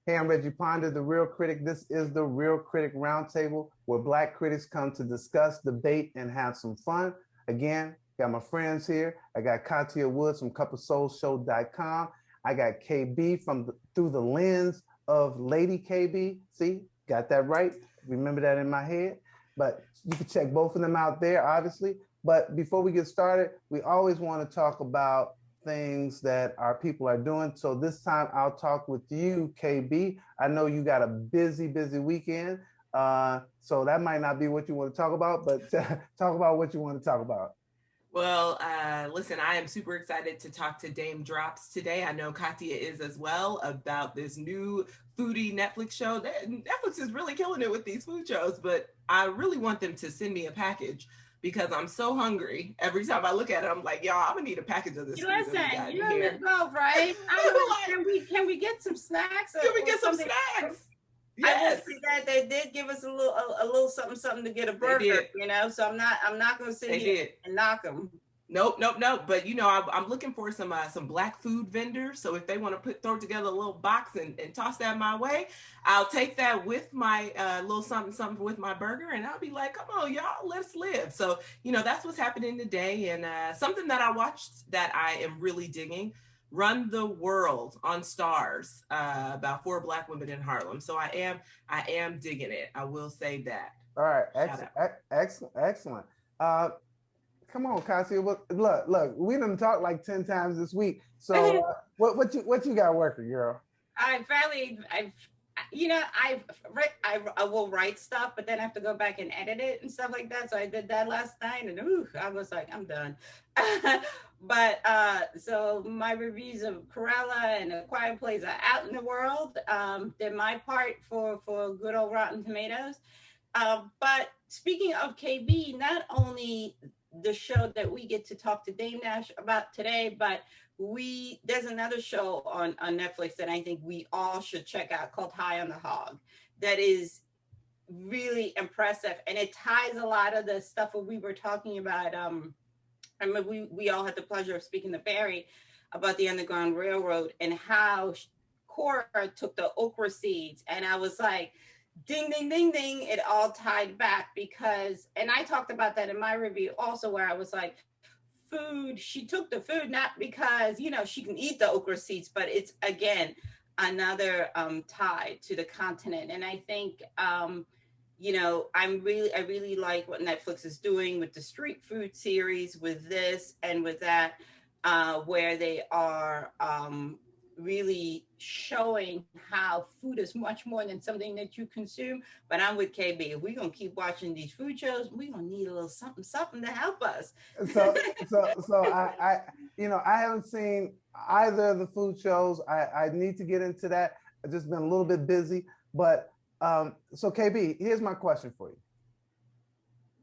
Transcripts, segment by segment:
Hey, I'm Reggie Ponder, the Real Critic. This is the Real Critic Roundtable, where Black critics come to discuss, debate, and have some fun. Again, got my friends here. I got Katia Woods from CupOfSoulShow.com. I got KB from Through the Lens of Lady KB. See, got that right. Remember that in my head. But you can check both of them out there, obviously. But before we get started, we always want to talk about things that our people are doing. So this time I'll talk with you, KB. I know you got a busy weekend. So that might not be what you want to talk about, but talk about what you want to talk about. Well, listen, I am super excited to talk to Dame Drops today. I know Katia is as well, about this new foodie Netflix show. Netflix is really killing it with these food shows, but I really want them to send me a package because I'm so hungry. Every time I look at it, I'm like, y'all, I'm gonna need a package of this food. Listen, you're in the Gulf, right? Can we get some snacks? Can we get some snacks? Yes. I will say that they did give us a little something to get a burger, you know. So I'm not going to sit here and knock them. Nope. But you know, I'm looking for some Black food vendors. So if they want to throw together a little box and toss that my way, I'll take that with my little something with my burger, and I'll be like, come on, y'all, let's live. So you know, that's what's happening today, and something that I watched that I am really digging. Run the World on Stars, about 4 Black women in Harlem. So I am digging it. I will say that. All right, excellent. Come on, Kasia. Look, we done talked like 10 times this week. So what you got working, girl? I will write stuff, but then I have to go back and edit it and stuff like that. So I did that last night, and I was like, I'm done. But so my reviews of Cruella and A Quiet Place are out in the world. Did my part for good old Rotten Tomatoes. But speaking of KB, not only the show that we get to talk to Dame Nash about today, but there's another show on Netflix that I think we all should check out called High on the Hog. That is really impressive, and it ties a lot of the stuff that we were talking about. I mean, we all had the pleasure of speaking to Barry about the Underground Railroad and how Cora took the okra seeds, and I was like, ding, ding, ding, ding, it all tied back because, and I talked about that in my review also, where I was like, food, she took the food not because, you know, she can eat the okra seeds, but it's, again, another tie to the continent. And I think, you know, I really like what Netflix is doing with the street food series, with this and with that, where they are really showing how food is much more than something that you consume. But I'm with KB. If we're gonna keep watching these food shows, we're gonna need a little something to help us. So I you know, I haven't seen either of the food shows. I need to get into that. I've just been a little bit busy. But so KB, here's my question for you.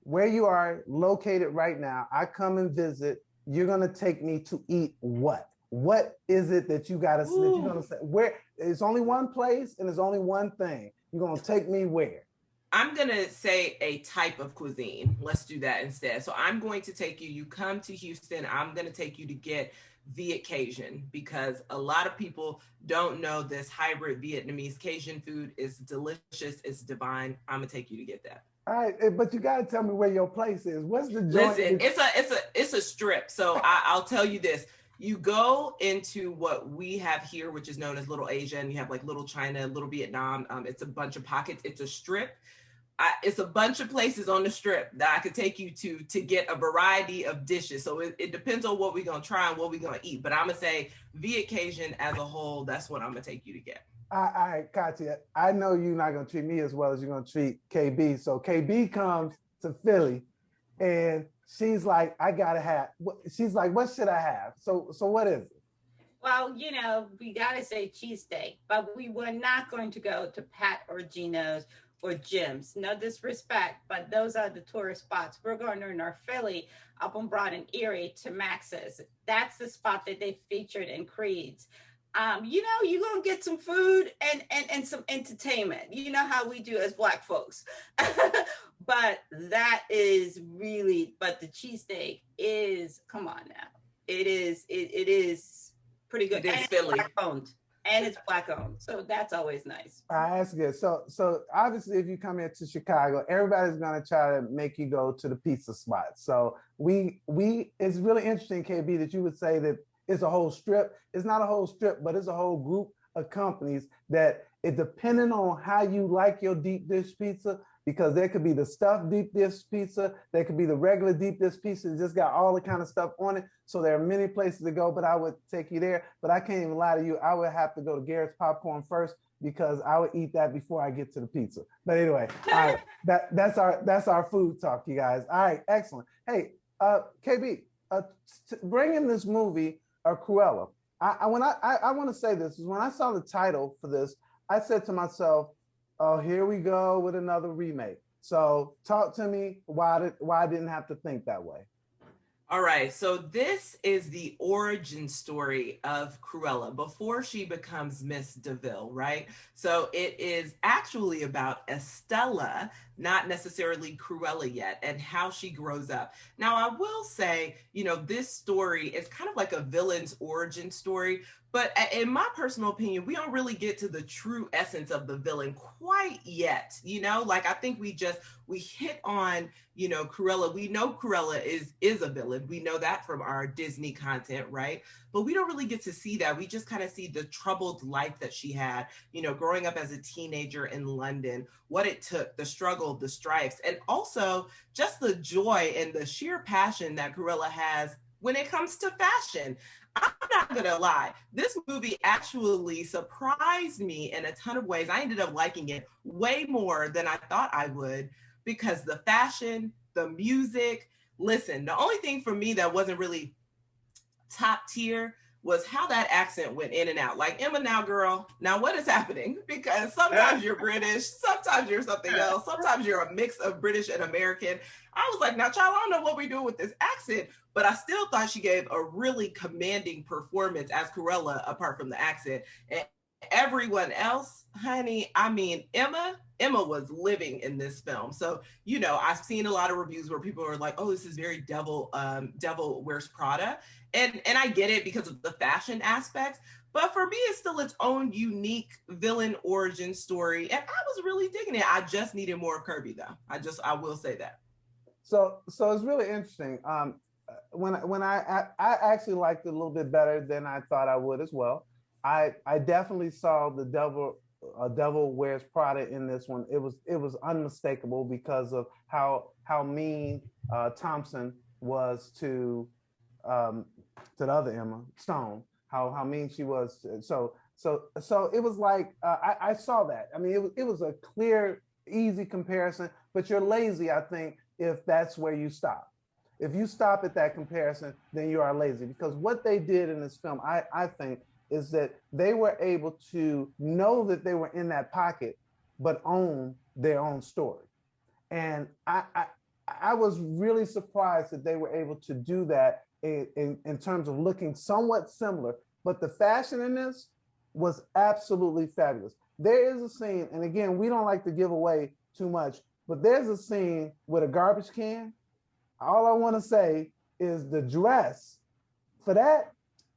Where you are located right now, I come and visit, you're gonna take me to eat what? What is it that you're gonna say? Where? It's only one place and there's only one thing. You're gonna take me where? I'm gonna say a type of cuisine. Let's do that instead. So I'm going to take you. You come to Houston. I'm gonna take you to get Viet Cajun, because a lot of people don't know this hybrid Vietnamese Cajun food is delicious. It's divine. I'm gonna take you to get that. All right, but you got to tell me where your place is. What's the joint? Listen, it's a strip. So I'll tell you this. You go into what we have here, which is known as Little Asia, and you have like Little China, Little Vietnam. It's a bunch of pockets. It's a strip. It's a bunch of places on the strip that I could take you to get a variety of dishes. So it depends on what we're going to try and what we're going to eat. But I'm going to say Viet Cajun as a whole, that's what I'm going to take you to get. All right, Katia, I know you're not going to treat me as well as you're going to treat KB. So KB comes to Philly and she's like, I got to have, she's like, what should I have? So what is it? Well, you know, we got to say cheesesteak, but we were not going to go to Pat or Gino's or Jim's. No disrespect, but those are the tourist spots. We're going to North Philly, up on Broad and Erie to Max's. That's the spot that they featured in Creed's. You know, you're going to get some food and some entertainment. You know how we do as Black folks. But that is really, but the cheesesteak is, come on now. It is pretty good. It is Philly. and it's Black owned. So that's always nice. That's good. So obviously, if you come here to Chicago, everybody's going to try to make you go to the pizza spot. So it's really interesting, KB, that you would say that it's a whole strip. It's not a whole strip, but it's a whole group of companies that it depending on how you like your deep dish pizza, because there could be the stuffed deep dish pizza, there could be the regular deep dish pizza, it just got all the kind of stuff on it. So there are many places to go, but I would take you there. But I can't even lie to you, I would have to go to Garrett's Popcorn first because I would eat that before I get to the pizza. But anyway, all right, that's our food talk, you guys. All right, excellent. Hey, KB, bring in this movie, Cruella. I want to say this is when I saw the title for this, I said to myself, oh, here we go with another remake. So talk to me why I didn't have to think that way. All right, so this is the origin story of Cruella before she becomes Miss DeVille, right? So it is actually about Estella, not necessarily Cruella yet, and how she grows up. Now, I will say, this story is kind of like a villain's origin story, but in my personal opinion, we don't really get to the true essence of the villain quite yet. I think we hit on, Cruella. We know Cruella is a villain. We know that from our Disney content, right? But we don't really get to see that. We just kind of see the troubled life that she had, growing up as a teenager in London, what it took, the struggle, the stripes, and also just the joy and the sheer passion that Cruella has when it comes to fashion. I'm not gonna lie, this movie actually surprised me in a ton of ways. I ended up liking it way more than I thought I would because the fashion, the music, listen, the only thing for me that wasn't really top tier was how that accent went in and out. Like, Emma, now girl, now what is happening? Because sometimes you're British, sometimes you're something else, sometimes you're a mix of British and American. I was like, now child, I don't know what we do with this accent, but I still thought she gave a really commanding performance as Cruella, apart from the accent. And everyone else, honey, I mean, Emma was living in this film. So, I've seen a lot of reviews where people are like, oh, this is very Devil Wears Prada. And I get it because of the fashion aspect. But for me, it's still its own unique villain origin story. And I was really digging it. I just needed more of Kirby, though. I will say that. So it's really interesting. When I actually liked it a little bit better than I thought I would as well. I definitely saw the Devil Wears Prada in this one. It was unmistakable because of how mean Thompson was to the other Emma Stone. How mean she was. So it was like I saw that. I mean, it was a clear, easy comparison. But you're lazy, I think, if that's where you stop. If you stop at that comparison, then you are lazy. Because what they did in this film, I think, is that they were able to know that they were in that pocket, but own their own story. And I was really surprised that they were able to do that in terms of looking somewhat similar, but the fashion in this was absolutely fabulous. There is a scene, and again, we don't like to give away too much, but there's a scene with a garbage can. All I want to say is the dress for that.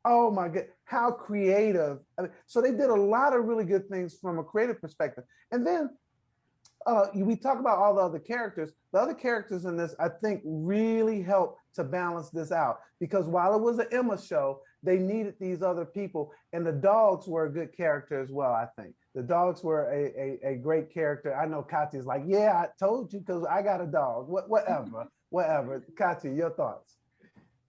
Oh my God, how creative. I mean, so they did a lot of really good things from a creative perspective. And then we talk about all the other characters. The other characters in this, I think, really helped to balance this out. Because while it was an Emma show, they needed these other people. And the dogs were a good character as well, I think. The dogs were a great character. I know Katya's like, yeah, I told you because I got a dog. Whatever. Katya, your thoughts?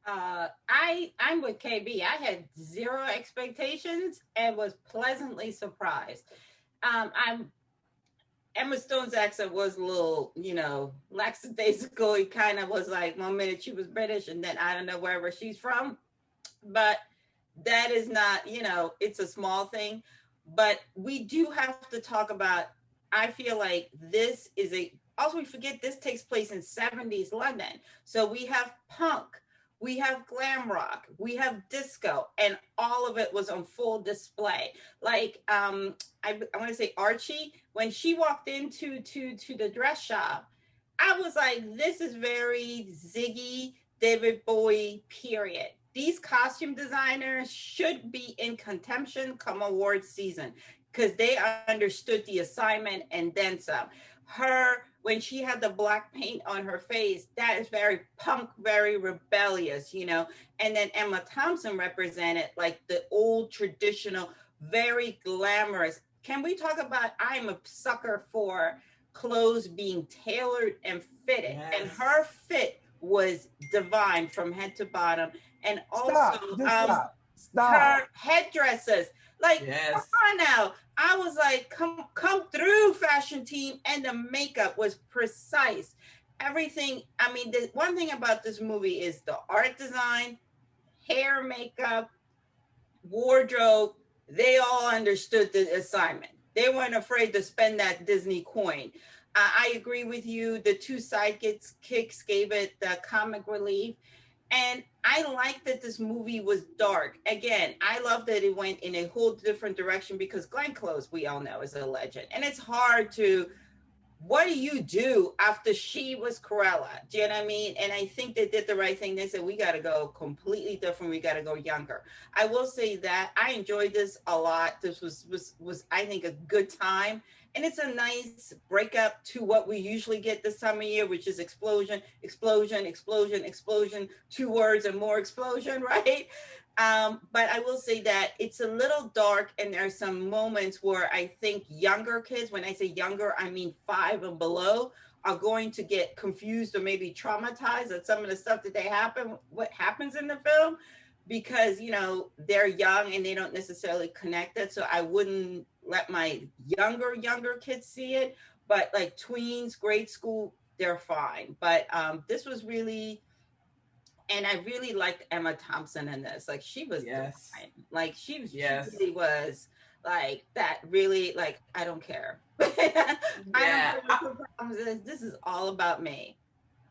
I'm with KB. I had zero expectations and was pleasantly surprised. Emma Stone's accent was a little, lackadaisical. It kind of was like 1 minute she was British and then I don't know wherever she's from. But that is not, it's a small thing. But we do have to talk about, I feel like this is also we forget this takes place in 70s London. So we have punk, we have glam rock, we have disco, and all of it was on full display. Like, I want to say Archie, when she walked into the dress shop, I was like, this is very Ziggy, David Bowie, period. these costume designers should be in contention come awards season because they understood the assignment and then some. Her, when she had the black paint on her face, that is very punk, very rebellious, you know. And then Emma Thompson represented like the old traditional, very glamorous. Can we talk about, I'm a sucker for clothes being tailored and fitted. Yes. And her fit was divine from head to bottom. And also her headdresses. Like, yes. Come on now. I was like, come through, fashion team. And the makeup was precise. Everything. I mean, the one thing about this movie is the art design, hair, makeup, wardrobe. They all understood the assignment. They weren't afraid to spend that Disney coin. I agree with you. The two sidekicks gave it the comic relief. And I like that this movie was dark. Again, I love that it went in a whole different direction because Glenn Close, we all know, is a legend. And it's hard to, what do you do after she was Cruella? Do you know what I mean? And I think they did the right thing. They said, we got to go completely different. We got to go younger. I will say that I enjoyed this a lot. This was I think, a good time. And it's a nice breakup to what we usually get this time of year, which is explosion, explosion, explosion, explosion, 2 words and more explosion, right? But I will say that it's a little dark and there are some moments where I think younger kids, when I say younger, I mean 5 and below, are going to get confused or maybe traumatized at some of the stuff that what happens in the film, because, you know, they're young and they don't necessarily connect it. So I wouldn't let my younger kids see it, but like tweens, grade school, they're fine. But this was really, and I really liked Emma Thompson in this. Like she was, yes. Divine. Like she really was like that. Really, like I don't care. I don't care what the problem is. This is all about me.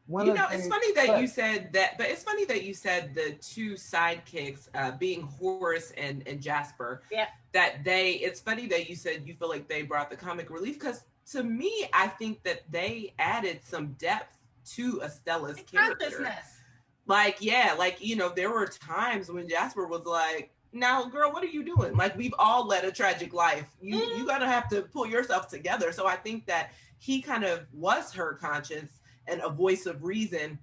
It's funny that you said that, but it's funny that you said the two sidekicks, being Horace and Jasper. Yeah. It's funny that you said you feel like they brought the comic relief, because to me, I think that they added some depth to Estella's character. Like, yeah, like, you know, there were times when Jasper was like, now, girl, what are you doing? Like, we've all led a tragic life. You gotta have to pull yourself together. So I think that he kind of was her conscience and a voice of reason,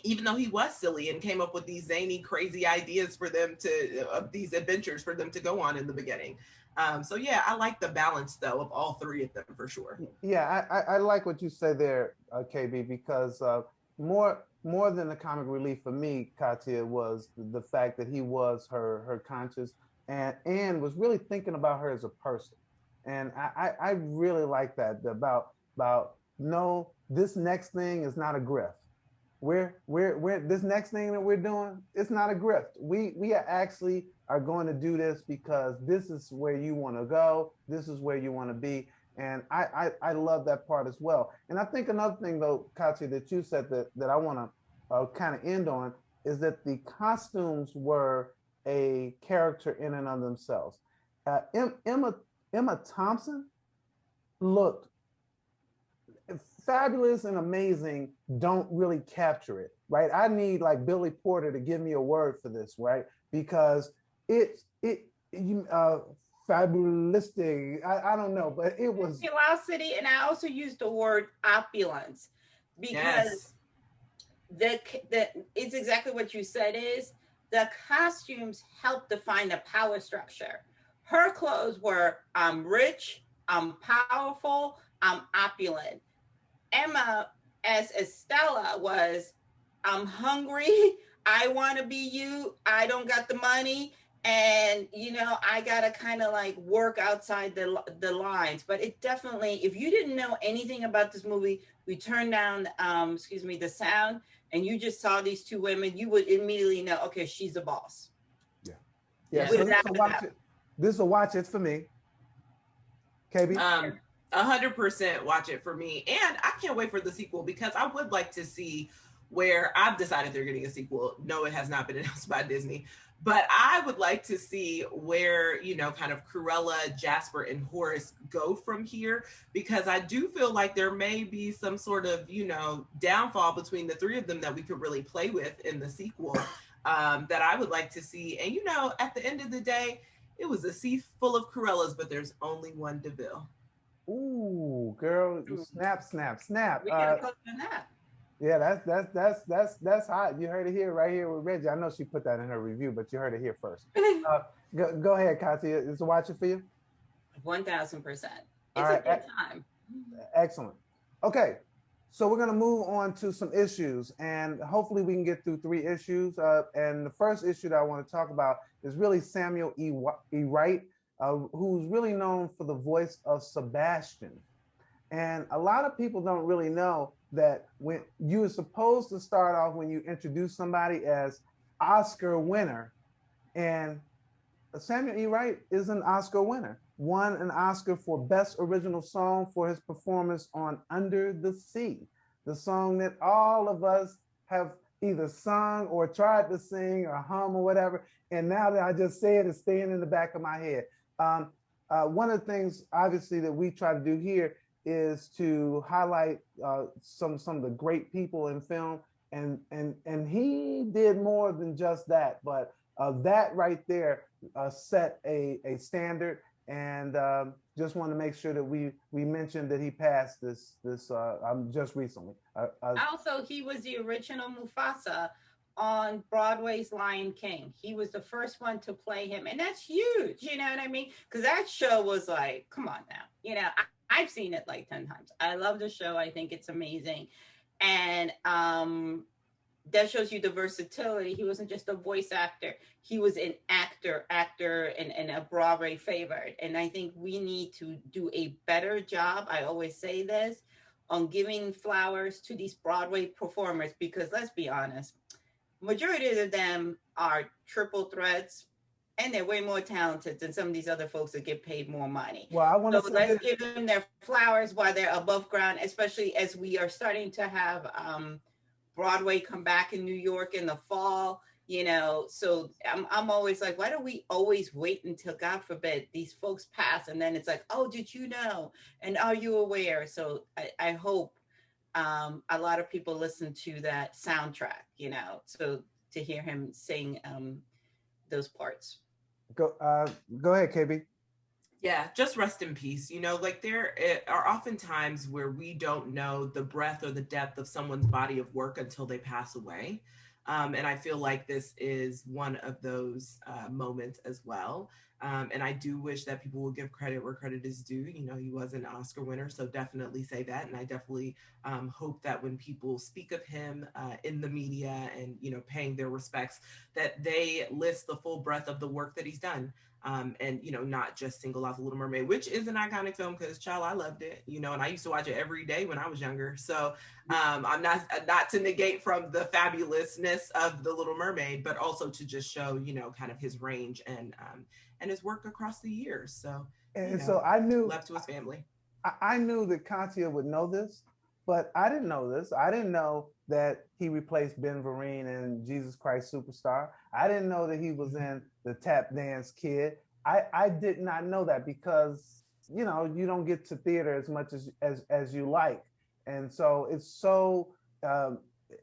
even though he was silly and came up with these zany, crazy ideas for them these adventures for them to go on in the beginning. So yeah, I like the balance though of all 3 of them for sure. Yeah, I like what you say there, KB, because more than the comic relief for me, Katia, was the fact that he was her conscience and was really thinking about her as a person. And I really like that about no, this next thing is not a grift. We're this next thing that we're doing, it's not a grift. We are going to do this because this is where you want to go. This is where you want to be. And I love that part as well. And I think another thing though, Katia, that you said that I want to kind of end on is that the costumes were a character in and of themselves. Emma Thompson looked fabulous and amazing. Don't really capture it, right? I need like Billy Porter to give me a word for this, right? Because fabulistic. I don't know, but it was velocity, and I also used the word opulence because it's exactly what you said. Is the costumes help define the power structure. Her clothes were I'm rich, I'm powerful, I'm opulent. Emma as Estella was I'm hungry, I want to be you, I don't got the money, and you know I gotta kind of like work outside the lines. But it definitely, if you didn't know anything about this movie, we turned down the sound, and you just saw these 2 women, you would immediately know, okay, she's a boss. Yeah. So this will watch it for me. KB? 100% watch it for me. And I can't wait for the sequel, because I would like to see where I've decided they're getting a sequel. No, it has not been announced by Disney, but I would like to see where, you know, kind of Cruella, Jasper, and Horace go from here, because I do feel like there may be some sort of, you know, downfall between the 3 of them that we could really play with in the sequel. that I would like to see. And at the end of the day, it was a sea full of Cruellas, but there's only one DeVille. Ooh, girl, snap, snap, snap. We gotta post on that. Yeah, that's hot. You heard it here, right here with Reggie. I know she put that in her review, but you heard it here first. Go ahead, Katia. Is it watching for you? 1000%. It's a good time. Excellent. Okay, so we're gonna move on to some issues, and hopefully we can get through 3 issues. And the first issue that I want to talk about is really Samuel E. Wright, who's really known for the voice of Sebastian. And a lot of people don't really know that when you're supposed to start off when you introduce somebody as Oscar winner, and Samuel E. Wright is an Oscar winner, won an Oscar for Best Original Song for his performance on Under the Sea, the song that all of us have either sung or tried to sing or hum or whatever. And now that I just say it, it's staying in the back of my head. One of the things, obviously, that we try to do here is to highlight some of the great people in film, and he did more than just that, but that right there set a standard, and just want to make sure that we mentioned that he passed this just recently. Also, he was the original Mufasa on Broadway's Lion King. He was the first one to play him, and that's huge, you know what I mean? Because that show was like, come on now, I've seen it like 10 times. I love the show. I think it's amazing. And that shows you the versatility. He wasn't just a voice actor. He was an actor, and a Broadway favorite. And I think we need to do a better job, I always say this, on giving flowers to these Broadway performers, because let's be honest, majority of them are triple threats, and they're way more talented than some of these other folks that get paid more money. Well, I want to let's give them their flowers while they're above ground, especially as we are starting to have Broadway come back in New York in the fall. So I'm always like, why do we always wait until, God forbid, these folks pass, and then it's like, oh, did you know? And are you aware? So I hope a lot of people listen to that soundtrack, so to hear him sing those parts. Go ahead, KB. Yeah, just rest in peace. There are often times where we don't know the breadth or the depth of someone's body of work until they pass away. And I feel like this is one of those moments as well. And I do wish that people will give credit where credit is due. He was an Oscar winner, so definitely say that. And I definitely hope that when people speak of him in the media and, paying their respects, that they list the full breadth of the work that he's done. And, not just single out The Little Mermaid, which is an iconic film because, child, I loved it, and I used to watch it every day when I was younger. So I'm not to negate from the fabulousness of The Little Mermaid, but also to just show, kind of his range and his work across the years. So, so I knew, left to his family. I knew that Katia would know this, but I didn't know this. I didn't know that he replaced Ben Vereen in Jesus Christ Superstar. I didn't know that he was in The Tap Dance Kid. I did not know that because, you don't get to theater as much as you like. And so it's so,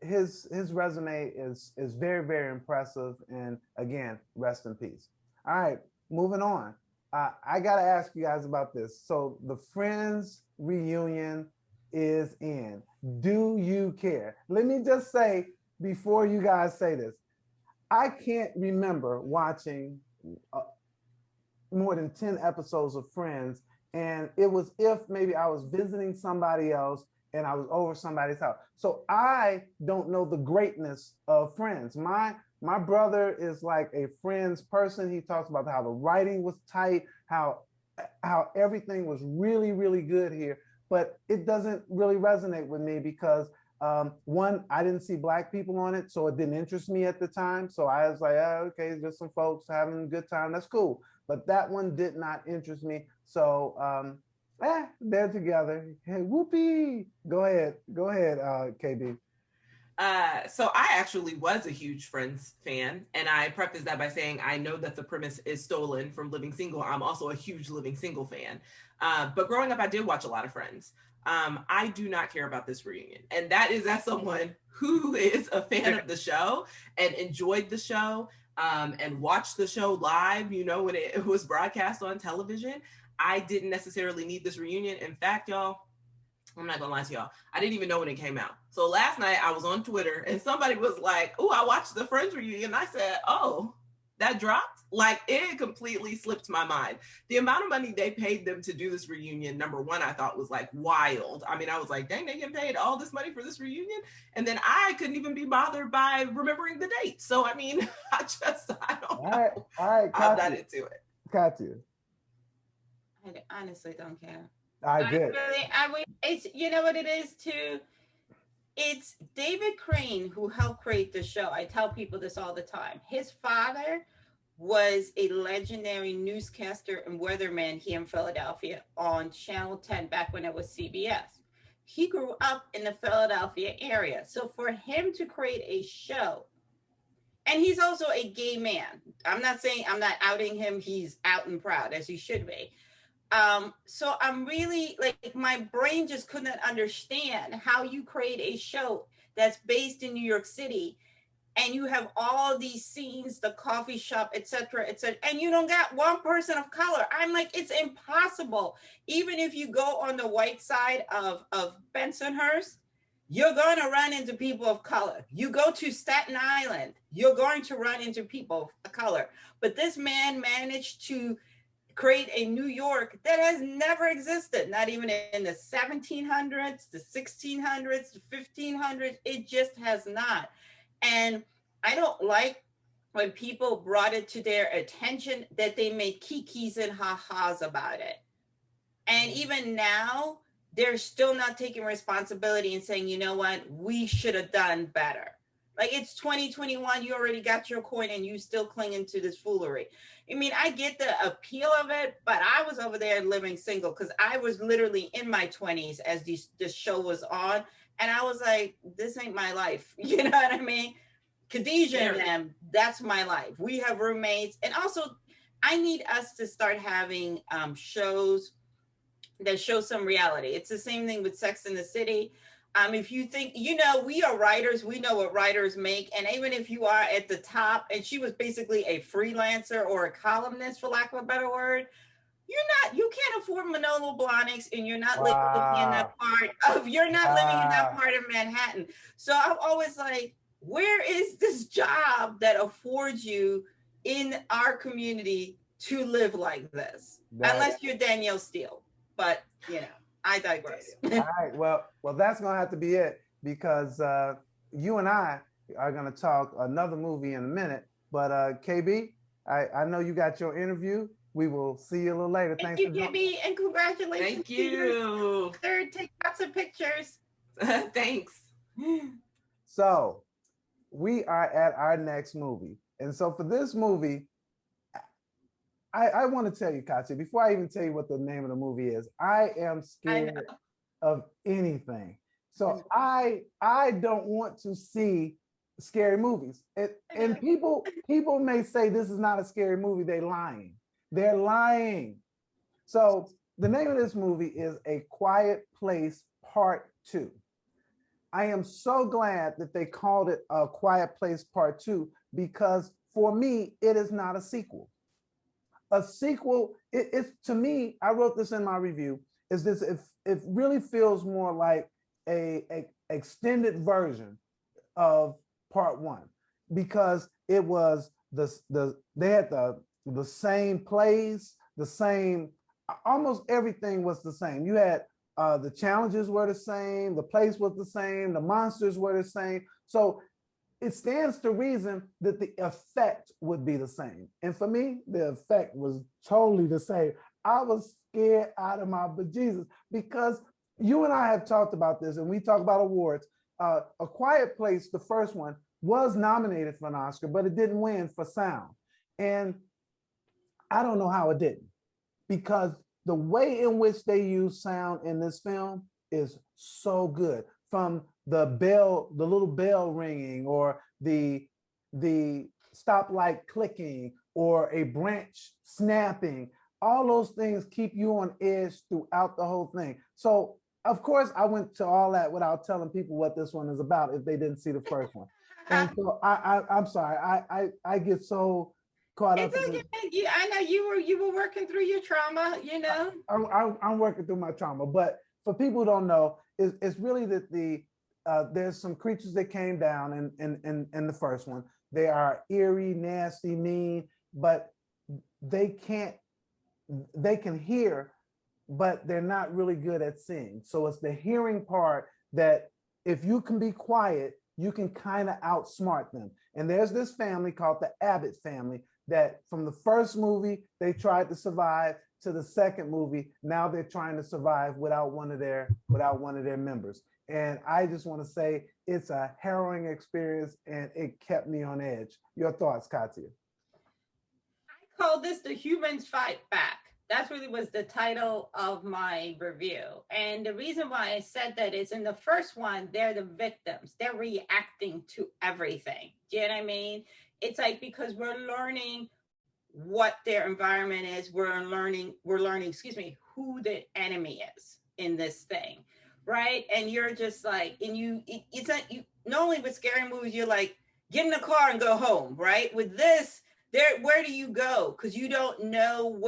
his resume is very, very impressive. And again, rest in peace. All right, moving on. I got to ask you guys about this. So the Friends reunion is in. Do you care? Let me just say, before you guys say this, I can't remember watching more than 10 episodes of Friends, and it was if maybe I was visiting somebody else and I was over somebody's house. So I don't know the greatness of Friends. My brother is like a Friends person. He talks about how the writing was tight, how everything was really, really good here. But it doesn't really resonate with me because one, I didn't see Black people on it, so it didn't interest me at the time. So I was like, oh, okay, just some folks having a good time. That's cool. But that one did not interest me. So they're together. Hey, whoopee. Go ahead, KB. So I actually was a huge Friends fan, and I preface that by saying I know that the premise is stolen from Living Single. I'm also a huge Living Single fan. But growing up, I did watch a lot of Friends. I do not care about this reunion. And that is as someone who is a fan of the show and enjoyed the show and watched the show live, you know, when it was broadcast on television. I didn't necessarily need this reunion. In fact, y'all, I'm not gonna lie to y'all, I didn't even know when it came out. So last night I was on Twitter and somebody was like, oh, I watched the Friends reunion. I said, oh, that dropped? Like, it completely slipped my mind. The amount of money they paid them to do this reunion, number one, I thought was like wild. I mean, I was like, dang, they get paid all this money for this reunion? And then I couldn't even be bothered by remembering the date. So, I mean, I don't know. All right, I'm not into it. Katya. I honestly don't care. I did. It's, you know what it is too? It's David Crane who helped create the show. I tell people this all the time. His father was a legendary newscaster and weatherman here in Philadelphia on Channel 10 back when it was CBS. He grew up in the Philadelphia area. So for him to create a show, and he's also a gay man. I'm not outing him. He's out and proud, as he should be. So I'm really like, my brain just couldn't understand how you create a show that's based in New York City and you have all these scenes, the coffee shop, etc., and you don't got one person of color. I'm like, it's impossible. Even if you go on the white side of Bensonhurst, you're going to run into people of color. You go to Staten Island, you're going to run into people of color. But this man managed to create a New York that has never existed, not even in the 1700s, the 1600s, the 1500s. It just has not. And I don't like when people brought it to their attention that they made kikis and ha-has about it. And even now, they're still not taking responsibility and saying, you know what, we should have done better. Like, it's 2021, you already got your coin and you still clinging to this foolery. I mean, I get the appeal of it, but I was over there living single because I was literally in my 20s as this show was on. And I was like, this ain't my life. You know what I mean? Khadijah and them, that's my life. We have roommates. And also, I need us to start having shows that show some reality. It's the same thing with Sex in the City. If you think, you know, we are writers, we know what writers make. And even if you are at the top, and she was basically a freelancer or a columnist, for lack of a better word, you can't afford Manolo Blahniks, and you're not living in that part of Manhattan. So I'm always like, where is this job that affords you in our community to live like this? Unless you're Danielle Steele, but you know. I digress. All right. Well, that's going to have to be it because you and I are going to talk another movie in a minute. But KB, I know you got your interview. We will see you a little later. Thank you, KB, and congratulations. Thank you. Take lots of pictures. Thanks. So we are at our next movie. And so for this movie, I want to tell you, Katya, before I even tell you what the name of the movie is, I am scared of anything. So I don't want to see scary movies. And people may say this is not a scary movie. They're lying. So the name of this movie is A Quiet Place Part 2. I am so glad that they called it A Quiet Place Part 2 because for me, it is not a sequel. A sequel, it's to me, I wrote this in my review, is this, it really feels more like a extended version of part 1 because it was they had the same plays, the same, almost everything was the same. You had the challenges were the same, the place was the same, the monsters were the same. So it stands to reason that the effect would be the same. And for me, the effect was totally the same. I was scared out of my bejesus because you and I have talked about this and we talk about awards. A Quiet Place, the first one, was nominated for an Oscar, but it didn't win for sound. And I don't know how it didn't because the way in which they use sound in this film is so good. From the bell, the little bell ringing, or the stoplight clicking, or a branch snapping, all those things keep you on edge throughout the whole thing. So of course, I went to all that without telling people what this one is about if they didn't see the first one. And so I'm sorry, I get so caught up It's in okay. it. I know you were working through your trauma, you know. I'm working through my trauma, but for people who don't know, it's really that there's some creatures that came down in the first one. They are eerie, nasty, mean, but they can't they can hear, but they're not really good at seeing. So it's the hearing part that if you can be quiet, you can kind of outsmart them. And there's this family called the Abbott family that from the first movie, they tried to survive to the second movie. Now they're trying to survive without one of their members. And I just want to say it's a harrowing experience and it kept me on edge. Your thoughts, Katya? I call this the Humans Fight Back. That really was the title of my review. And the reason why I said that is in the first one, they're the victims. They're reacting to everything. Do you know what I mean? It's like because we're learning what their environment is, we're learning, who the enemy is in this thing. Right. And you're just like, and it's not you normally with scary movies, you're like, get in the car and go home, right? With this, where do you go? Because you don't know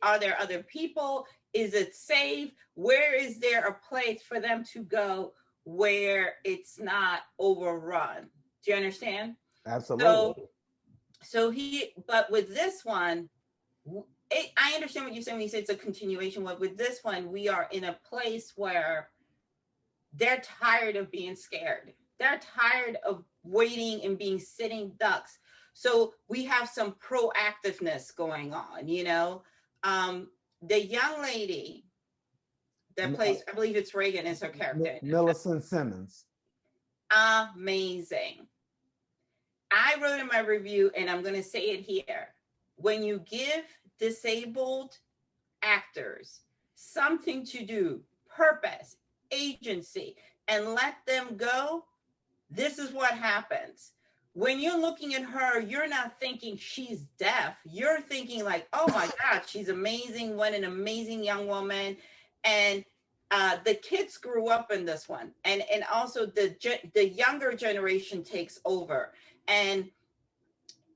are there other people? Is it safe? Where is there a place for them to go where it's not overrun? Do you understand? Absolutely. But with this one, I understand what you're saying when you say it's a continuation. But with this one, we are in a place where they're tired of being scared. They're tired of waiting and being sitting ducks. So we have some proactiveness going on, you know. The young lady that plays, I believe it's Reagan is her character. Millicent Simmons. Amazing. I wrote in my review, and I'm going to say it here. When you give disabled actors something to do, purpose, agency, and let them go, this is what happens. When you're looking at her, you're not thinking she's deaf. You're thinking like, oh my God, she's amazing. What an amazing young woman. And the kids grew up in this one. And also the younger generation takes over. And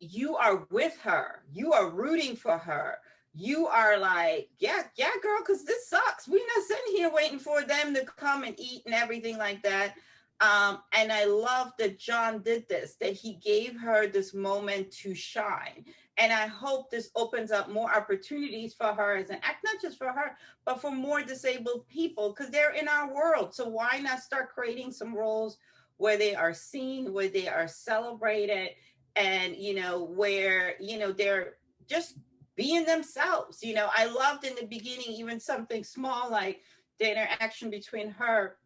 you are with her. You are rooting for her. You are like, yeah, girl, because this sucks. We're not sitting here waiting for them to come and eat and everything like that. And I love that John did this, that he gave her this moment to shine. And I hope this opens up more opportunities for her as an act, not just for her, but for more disabled people, because they're in our world. So why not start creating some roles where they are seen, where they are celebrated, and, you know, where, you know, they're just being themselves. You know, I loved in the beginning, even something small like the interaction between her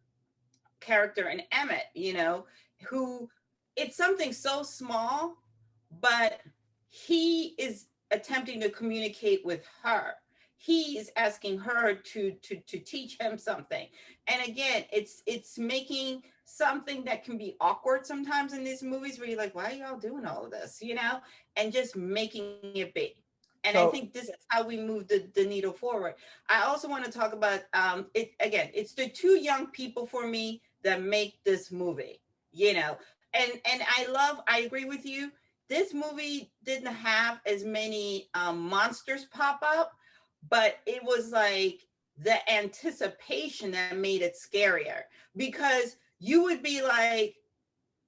character and Emmett, you know, who it's something so small, but he is attempting to communicate with her. He is asking her to teach him something. And again, it's making something that can be awkward sometimes in these movies where you're like, why are y'all doing all of this, you know, and just making it big. And I think this is how we move the needle forward. I also want to talk about it again. It's the two young people for me that make this movie, you know, and I agree with you. This movie didn't have as many monsters pop up, but it was like the anticipation that made it scarier, because you would be like,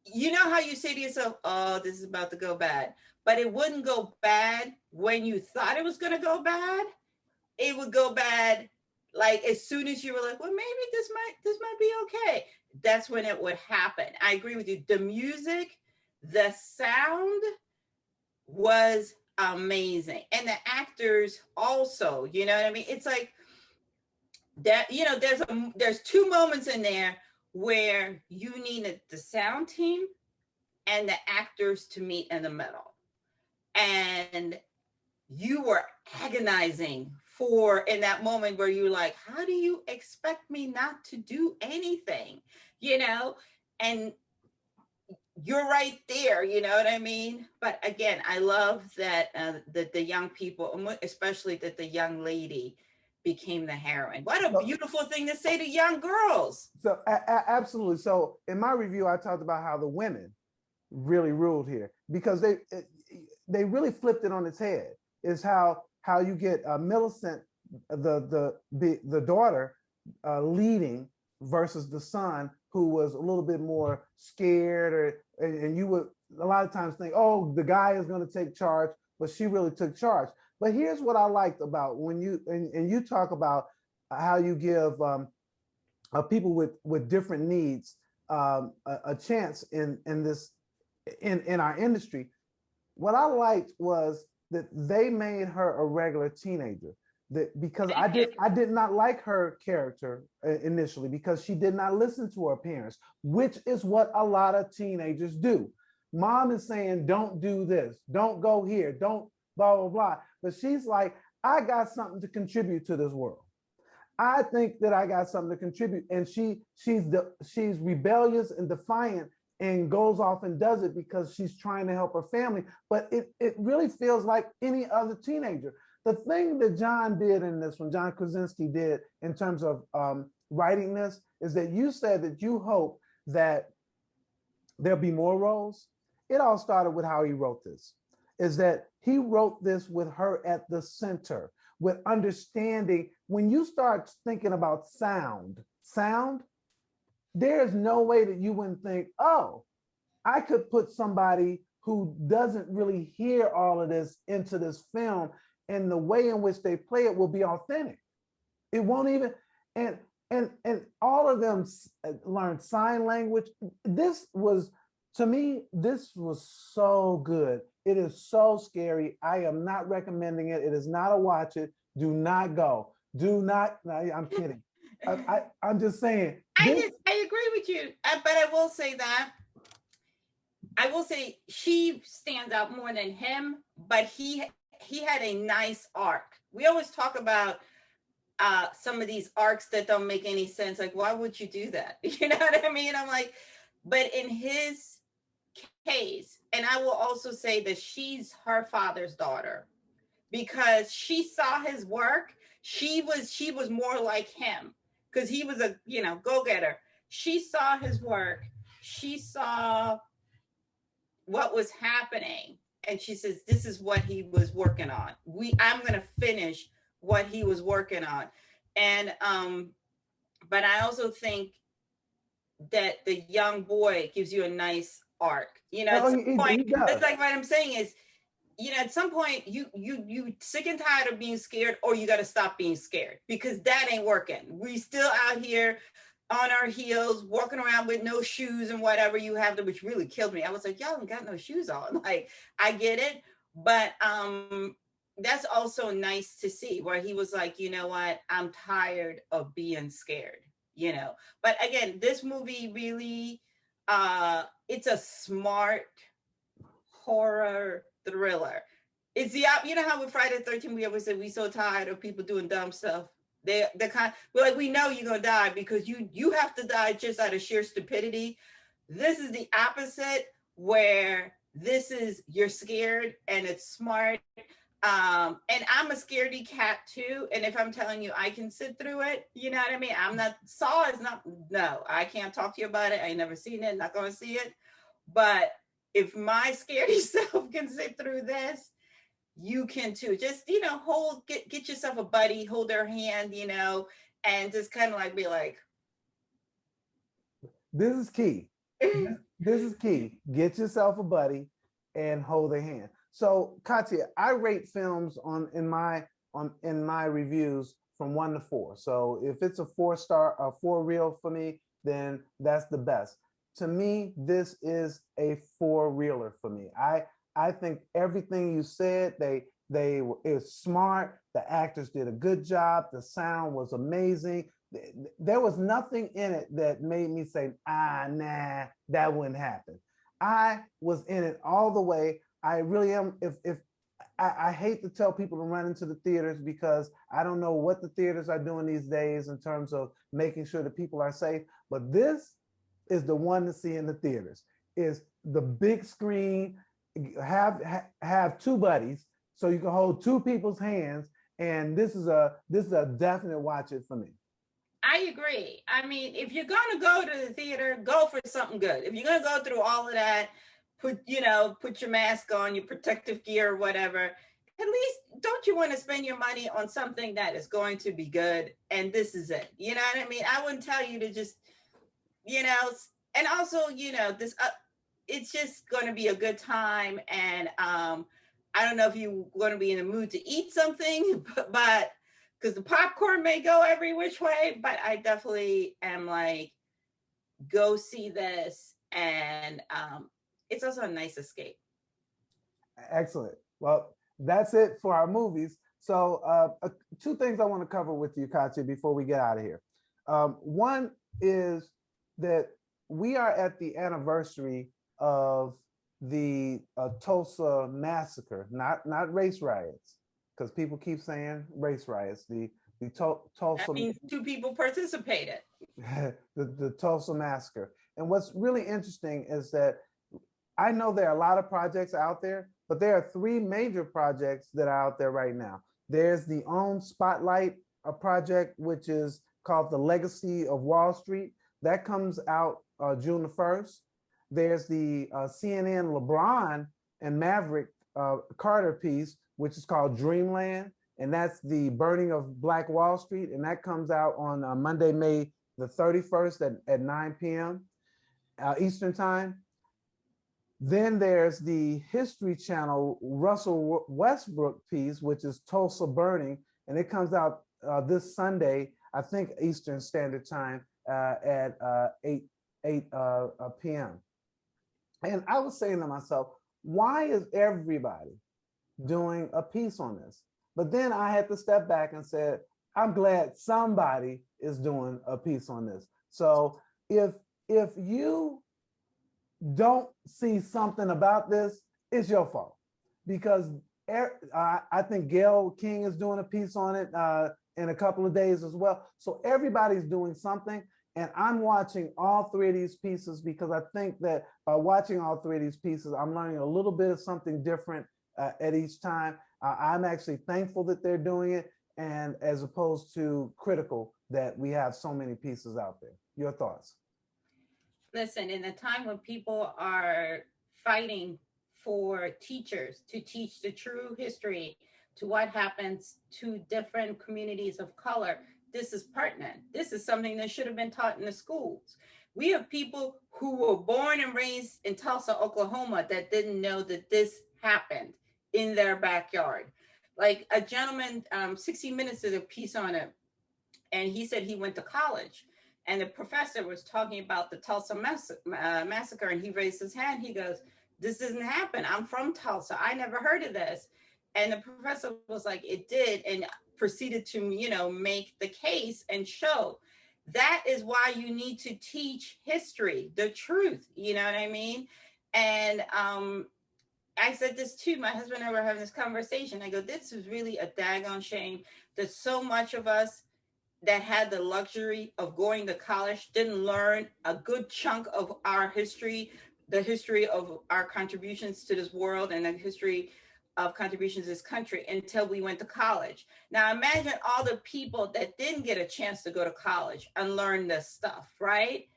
you know how you say to yourself, oh, this is about to go bad, but it wouldn't go bad when you thought it was going to go bad. It would go bad like as soon as you were like, well, maybe this might be okay. That's when it would happen. I agree with you. The music, the sound was amazing. And the actors also, you know what I mean? It's like that, you know, there's two moments in there where you needed the sound team and the actors to meet in the middle. And you were agonizing in that moment where you're like, how do you expect me not to do anything? You know, and you're right there, you know what I mean? But again, I love that the young people, especially that the young lady, became the heroine. What a beautiful thing to say to young girls. So absolutely. So in my review, I talked about how the women really ruled here, because they really flipped it on its head. Is how you get Millicent, the daughter, leading versus the son, who was a little bit more scared, and you would a lot of times think, oh, the guy is going to take charge, but she really took charge. But here's what I liked about when you talk about how you give people with different needs a chance in our industry. What I liked was that they made her a regular teenager. Because I did not like her character initially, because she did not listen to her parents, which is what a lot of teenagers do. Mom is saying, don't do this, don't go here, don't blah, blah, blah. But she's like, I got something to contribute to this world. I think that I got something to contribute. And she's rebellious and defiant and goes off and does it because she's trying to help her family. But it really feels like any other teenager. The thing that John did in this one, John Krasinski did in terms of writing this, is that you said that you hope that there'll be more roles. It all started with how he wrote this, is that he wrote this with her at the center, with understanding. When you start thinking about sound, there's no way that you wouldn't think, oh, I could put somebody who doesn't really hear all of this into this film, and the way in which they play it will be authentic. It won't even, and all of them learned sign language. This was, to me, this was so good. It is so scary. I am not recommending it. It is not a watch it. Do not go. Do not. No, I'm kidding. I'm just saying. I agree with you, but I will say that. I will say she stands out more than him, but he had a nice arc. We always talk about some of these arcs that don't make any sense. Like, why would you do that? You know what I mean? I'm like, but in his case, and I will also say that she's her father's daughter, because she saw his work. She was more like him, because he was a go-getter. She saw his work. She saw what was happening. And she says, this is what he was working on. I'm going to finish what he was working on. And, but I also think that the young boy gives you a nice arc. At some point, that's like what I'm saying is, at some point you sick and tired of being scared, or you got to stop being scared, because that ain't working. We still out here on our heels, walking around with no shoes and whatever you have to, which really killed me. I was like, y'all haven't got no shoes on. Like, I get it. But that's also nice to see, where he was like, you know what? I'm tired of being scared, But again, this movie really, it's a smart horror thriller. It's the, how with Friday the 13th, we always said we so tired of people doing dumb stuff. We're like, we know you're gonna die, because you have to die just out of sheer stupidity. This is the opposite, where this is, you're scared and it's smart. And I'm a scaredy cat too. And if I'm telling you I can sit through it, you know what I mean? No, I can't talk to you about it. I ain't never seen it, not gonna see it. But if my scaredy self can sit through this, you can too. Just, get yourself a buddy, hold their hand, and just kind of like be like, this is key. This is key. Get yourself a buddy and hold their hand. So Katya, I rate films in my reviews from 1 to 4. So if it's a 4-star, a 4 reel for me, then that's the best. To me, this is a 4-reeler for me. I think everything you said, it was smart. The actors did a good job. The sound was amazing. There was nothing in it that made me say, nah, that wouldn't happen. I was in it all the way. I really am. I hate to tell people to run into the theaters, because I don't know what the theaters are doing these days in terms of making sure that people are safe. But this is the one to see in the theaters. Is the big screen. Have 2 buddies, so you can hold 2 people's hands And this is a definite watch it for me. I agree. I mean, if you're gonna go to the theater, go for something good. If you're gonna go through all of that, put your mask on, your protective gear, or whatever. At least, don't you want to spend your money on something that is going to be good? And this is it. You know what I mean? I wouldn't tell you to just, and also, this. It's just going to be a good time, and I don't know if you're going to be in the mood to eat something, but because the popcorn may go every which way, but I definitely am like, go see this. And it's also a nice escape. Excellent. Well, that's it for our movies. So two things I want to cover with you, Katya, before we get out of here. One is that we are at the anniversary of the Tulsa massacre, not race riots, because people keep saying race riots. The Tulsa. That means 2 people participated. the Tulsa massacre. And what's really interesting is that I know there are a lot of projects out there, but there are 3 major projects that are out there right now. There's the OWN Spotlight project, which is called The Legacy of Wall Street. That comes out June the 1st. There's the CNN LeBron and Maverick Carter piece, which is called Dreamland. And that's the burning of Black Wall Street. And that comes out on Monday, May the 31st at 9 p.m. Eastern Time. Then there's the History Channel Russell Westbrook piece, which is Tulsa Burning. And it comes out this Sunday, I think Eastern Standard Time at 8 p.m. And I was saying to myself, why is everybody doing a piece on this? But then I had to step back and said, I'm glad somebody is doing a piece on this. So if you don't see something about this, it's your fault. Because I think Gayle King is doing a piece on it in a couple of days as well. So everybody's doing something. And I'm watching all 3 of these pieces because I think that by watching all 3 of these pieces, I'm learning a little bit of something different at each time. I'm actually thankful that they're doing it, and as opposed to critical that we have so many pieces out there. Your thoughts? Listen, in a time when people are fighting for teachers to teach the true history to what happens to different communities of color, this is pertinent. This is something that should have been taught in the schools. We have people who were born and raised in Tulsa, Oklahoma, that didn't know that this happened in their backyard. Like a gentleman, 60 Minutes did a piece on it, and he said he went to college, and the professor was talking about the Tulsa massacre, and he raised his hand. He goes, "This doesn't happen. I'm from Tulsa. I never heard of this." And the professor was like, "It did," and proceeded to, make the case and show. That is why you need to teach history, the truth. You know what I mean? And I said this too. My husband and I were having this conversation. I go, this is really a daggone shame that so much of us that had the luxury of going to college didn't learn a good chunk of our history, the history of our contributions to this world and the history of contributions to this country until we went to college. Now imagine all the people that didn't get a chance to go to college and learn this stuff, right?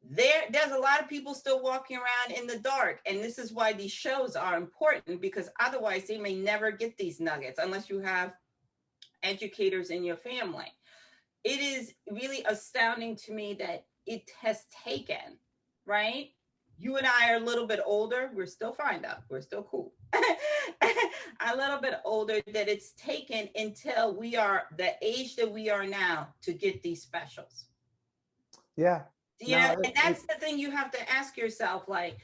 There's a lot of people still walking around in the dark. And this is why these shows are important, because otherwise they may never get these nuggets unless you have educators in your family. It is really astounding to me that it has taken, right? You and I are a little bit older. We're still fine though. We're still cool. A little bit older, that it's taken until we are the age that we are now to get these specials. Yeah. And that's the thing you have to ask yourself, like,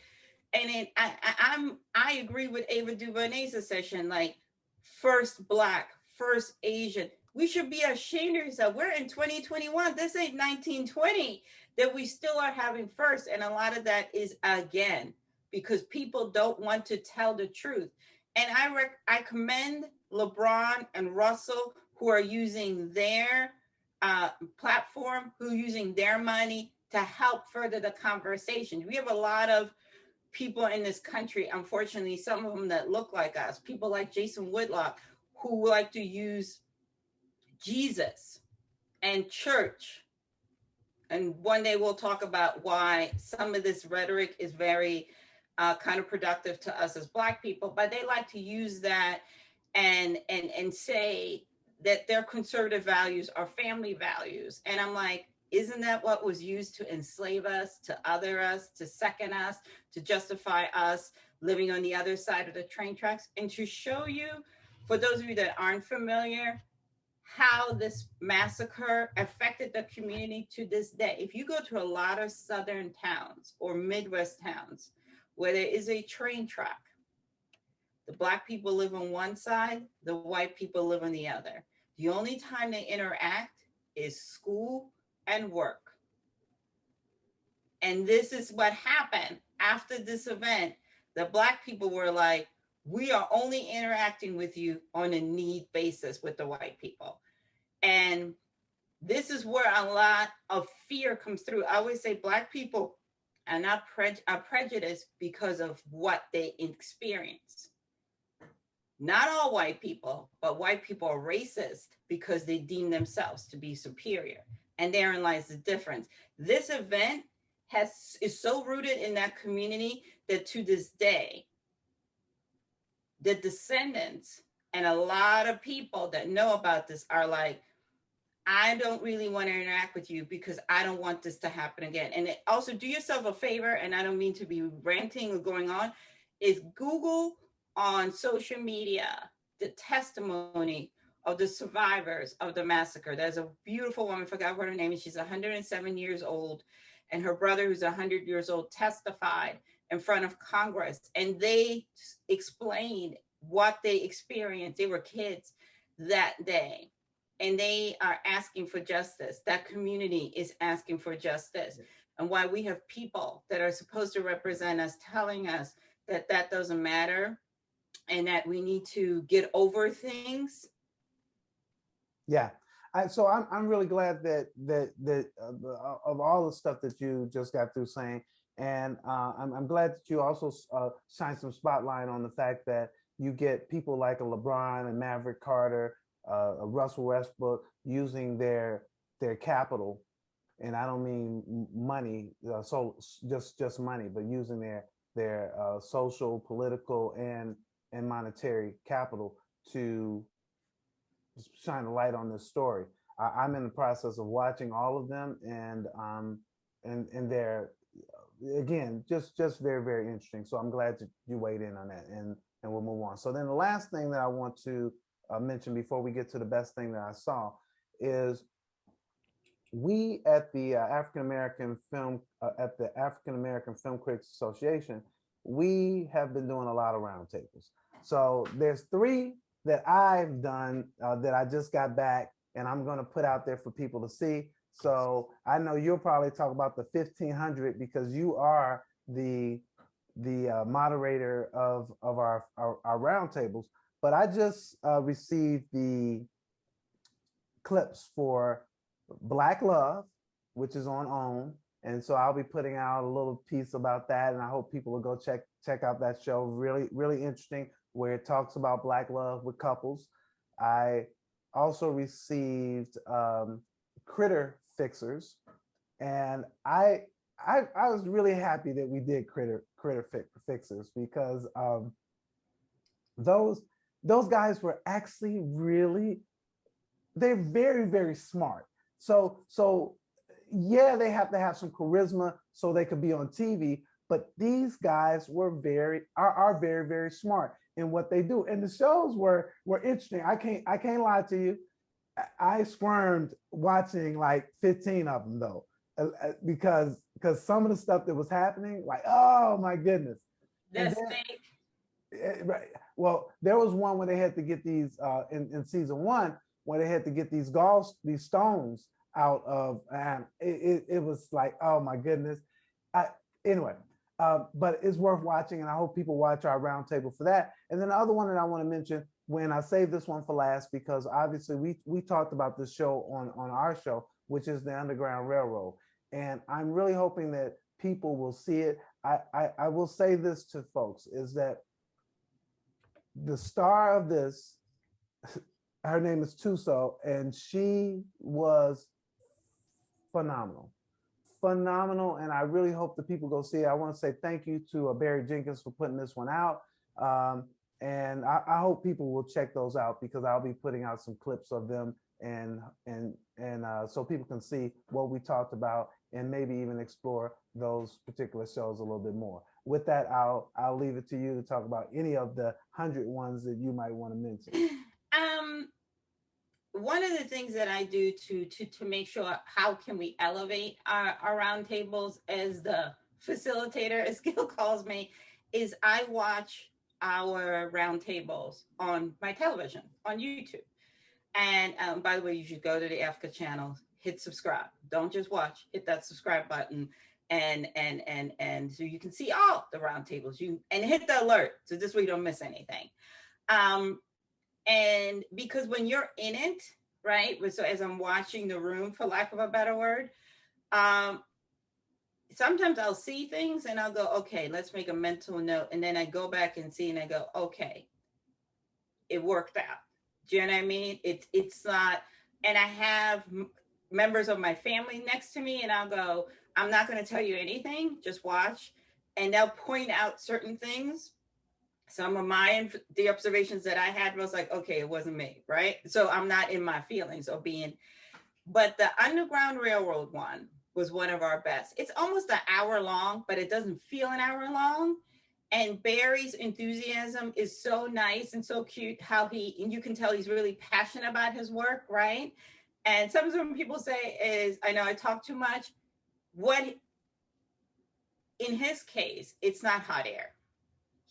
and I agree with Ava DuVernay's assertion, like, first Black, first Asian. We should be ashamed of yourself. We're in 2021. This ain't 1920 that we still are having first. And a lot of that is, again, because people don't want to tell the truth. And I commend LeBron and Russell, who are using their platform, who are using their money to help further the conversation. We have a lot of people in this country, unfortunately, some of them that look like us, people like Jason Whitlock, who like to use Jesus and church. And one day we'll talk about why some of this rhetoric is very counterproductive to us as Black people, but they like to use that and say that their conservative values are family values. And I'm like, isn't that what was used to enslave us, to other us, to second us, to justify us living on the other side of the train tracks? And to show you, for those of you that aren't familiar, how this massacre affected the community to this day. If you go to a lot of Southern towns or Midwest towns where there is a train track, the Black people live on one side, the white people live on the other. The only time they interact is school and work. And this is what happened after this event. The Black people were like, we are only interacting with you on a need basis with the white people. And this is where a lot of fear comes through. I always say Black people are not prejudiced because of what they experience. Not all white people, but white people are racist because they deem themselves to be superior. And therein lies the difference. This event is so rooted in that community that to this day, the descendants and a lot of people that know about this are like, I don't really want to interact with you because I don't want this to happen again. And also do yourself a favor, and I don't mean to be ranting or going on, is Google on social media the testimony of the survivors of the massacre. There's a beautiful woman, I forgot what her name is. She's 107 years old, and her brother, who's 100 years old, testified in front of Congress. And they explained what they experienced. They were kids that day. And they are asking for justice. That community is asking for justice. And why we have people that are supposed to represent us telling us that that doesn't matter and that we need to get over things. Yeah. So I'm really glad that of all the stuff that you just got through saying, and I'm glad that you also shine some spotlight on the fact that you get people like a LeBron and Maverick Carter, a Russell Westbrook using their capital, and I don't mean money, so just money, but using their social, political, and monetary capital to shine a light on this story. I'm in the process of watching all of them, and they're again just very, very interesting. So I'm glad that you weighed in on that, and we'll move on. So then the last thing that I want to mention before we get to the best thing that I saw is we at the African American Film Critics Association, we have been doing a lot of roundtables. So there's 3 that I've done that I just got back, and I'm going to put out there for people to see. So I know you'll probably talk about the 1500 because you are the moderator of our roundtables. But I just received the clips for Black Love, which is on OWN. And so I'll be putting out a little piece about that. And I hope people will go check out that show. Really, really interesting, where it talks about Black love with couples. I also received Critter Fixers. And I was really happy that we did Critter Fixers because those guys were actually they're very, very smart. So yeah, they have to have some charisma so they could be on TV, but these guys are very, very smart in what they do. And the shows were interesting. I can't lie to you. I squirmed watching like 15 of them though, because some of the stuff that was happening, like, oh my goodness. Right. Well, there was one where they had to get these in season 1, where they had to get these stones out of, and it was like, oh my goodness. Anyway, but it's worth watching, and I hope people watch our roundtable for that. And then the other one that I want to mention, when I saved this one for last, because obviously we talked about this show on our show, which is the Underground Railroad, and I'm really hoping that people will see it. I will say this to folks, is that the star of this her name is Tuso, and she was phenomenal. Phenomenal, and I really hope the people go see it. I want to say thank you to Barry Jenkins for putting this one out. And I hope people will check those out because I'll be putting out some clips of them and so people can see what we talked about and maybe even explore those particular shows a little bit more. With that, I'll leave it to you to talk about any of the 100 ones that you might want to mention. One of the things that I do to make sure how can we elevate our roundtables as the facilitator, as Gil calls me, is I watch our roundtables on my television on YouTube. And by the way, you should go to the Africa channel, hit subscribe. Don't just watch, hit that subscribe button, and so you can see all the roundtables. And hit the alert so this way you don't miss anything. And because when you're in it, right? So as I'm watching the room, for lack of a better word, sometimes I'll see things and I'll go, okay, let's make a mental note. And then I go back and see and I go, okay, it worked out. Do you know what I mean? It's not, and I have members of my family next to me and I'll go, I'm not going to tell you anything, just watch. And they'll point out certain things. Some of the observations that I had was like, okay, it wasn't me, right? So I'm not in my feelings of being, but the Underground Railroad one was one of our best. It's almost an hour long, but it doesn't feel an hour long. And Barry's enthusiasm is so nice and so cute and you can tell he's really passionate about his work, right? And sometimes people say is, I know I talk too much. In his case, it's not hot air.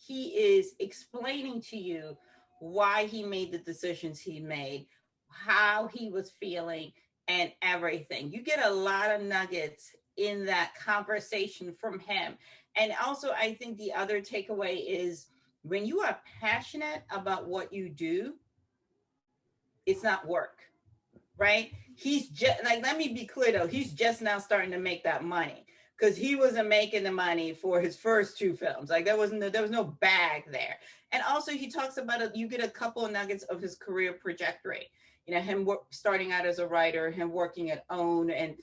He is explaining to you why he made the decisions he made, how he was feeling, and everything. You get a lot of nuggets in that conversation from him. And also, I think the other takeaway is when you are passionate about what you do, it's not work, right? He's just like, let me be clear though, he's just now starting to make that money. Because he wasn't making the money for his first two films. Like there was no bag there. And also he talks about you get a couple of nuggets of his career trajectory. You know, him starting out as a writer, him working at OWN. And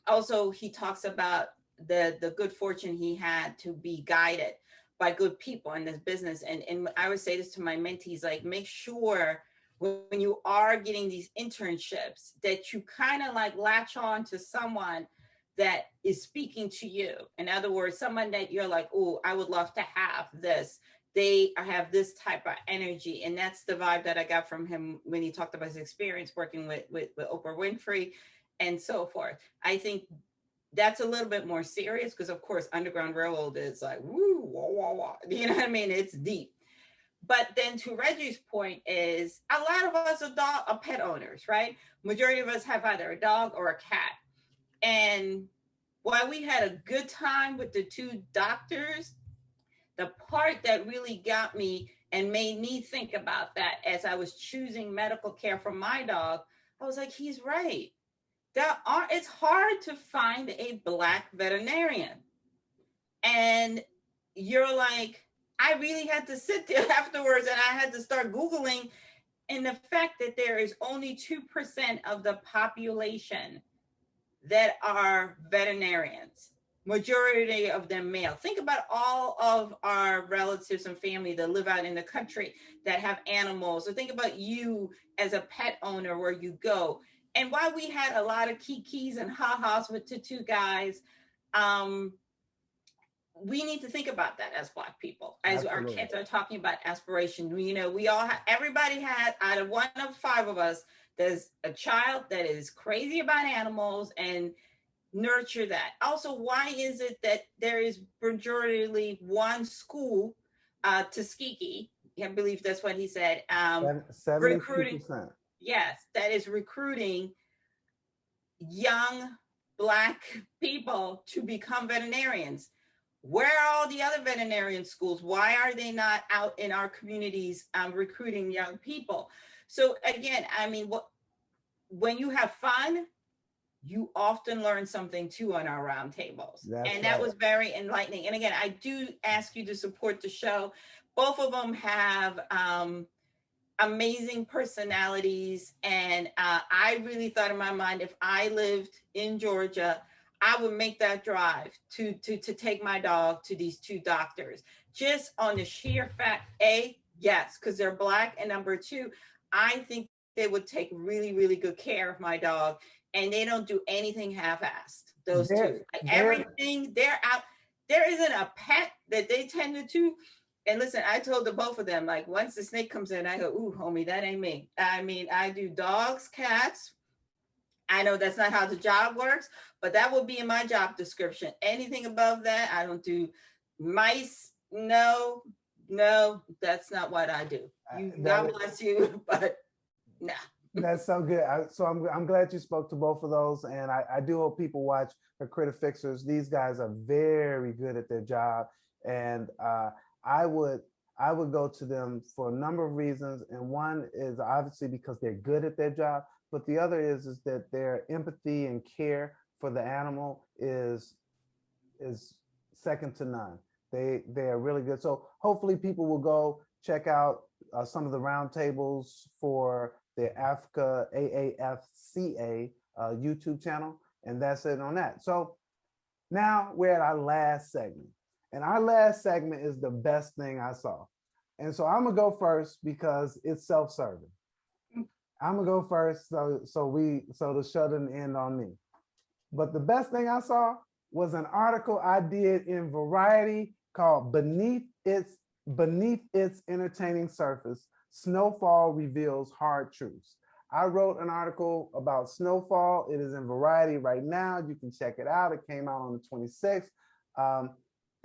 also he talks about the good fortune he had to be guided by good people in this business. And I would say this to my mentees, like make sure when you are getting these internships that you kind of like latch on to someone that is speaking to you. In other words, someone that you're like, oh, I would love to have this. They have this type of energy. And that's the vibe that I got from him when he talked about his experience working with Oprah Winfrey and so forth. I think that's a little bit more serious because, of course, Underground Railroad is like, woo, wah, wah, wah. You know what I mean? It's deep. But then to Reggie's point is a lot of us are pet owners, right? Majority of us have either a dog or a cat. And while we had a good time with the two doctors, the part that really got me and made me think about that as I was choosing medical care for my dog, I was like, he's right. It's hard to find a Black veterinarian. And you're like, I really had to sit there afterwards and I had to start Googling. And the fact that there is only 2% of the population that are veterinarians, majority of them male. Think about all of our relatives and family that live out in the country that have animals. So think about you as a pet owner where you go. And while we had a lot of kikis and ha-has with the two guys, we need to think about that as Black people, as Absolutely. Our kids are talking about aspiration. You know, everybody had, out of one of 5 of us, there's a child that is crazy about animals and nurture that. Also, why is it that there is majority one school, Tuskegee, I believe that's what he said, 72%. Recruiting, yes, that is recruiting young Black people to become veterinarians. Where are all the other veterinarian schools? Why are they not out in our communities recruiting young people? So again, I mean, when you have fun, you often learn something too on our roundtables. That was very enlightening. And again, I do ask you to support the show. Both of them have amazing personalities. And I really thought in my mind, if I lived in Georgia, I would make that drive to take my dog to these two doctors, just on the sheer fact, yes, because they're Black, and number two, I think they would take really, really good care of my dog, and they don't do anything half-assed. Those two, everything, they're out. There isn't a pet that they tended to. And listen, I told the both of them, like, once the snake comes in, I go, ooh, homie, that ain't me. I mean, I do dogs, cats. I know that's not how the job works, but that will be in my job description. Anything above that, I don't do. Mice, no, that's not what I do. God bless you, but nah. That's so good. So I'm glad you spoke to both of those, and I do hope people watch the Critter Fixers. These guys are very good at their job, and I would go to them for a number of reasons, and one is obviously because they're good at their job, but the other is that their empathy and care for the animal is second to none. They are really good. So hopefully people will go check out some of the roundtables for the Africa AAFCA YouTube channel, and that's it on that. So now we're at our last segment, and our last segment is the best thing I saw. And so I'm gonna go first because it's self-serving. I'm gonna go first, so the show doesn't end on me. But the best thing I saw was an article I did in Variety called "Beneath Its Entertaining Surface, Snowfall Reveals Hard Truths." I wrote an article about snowfall. It is in Variety right now. You can check it out. It came out on the 26th.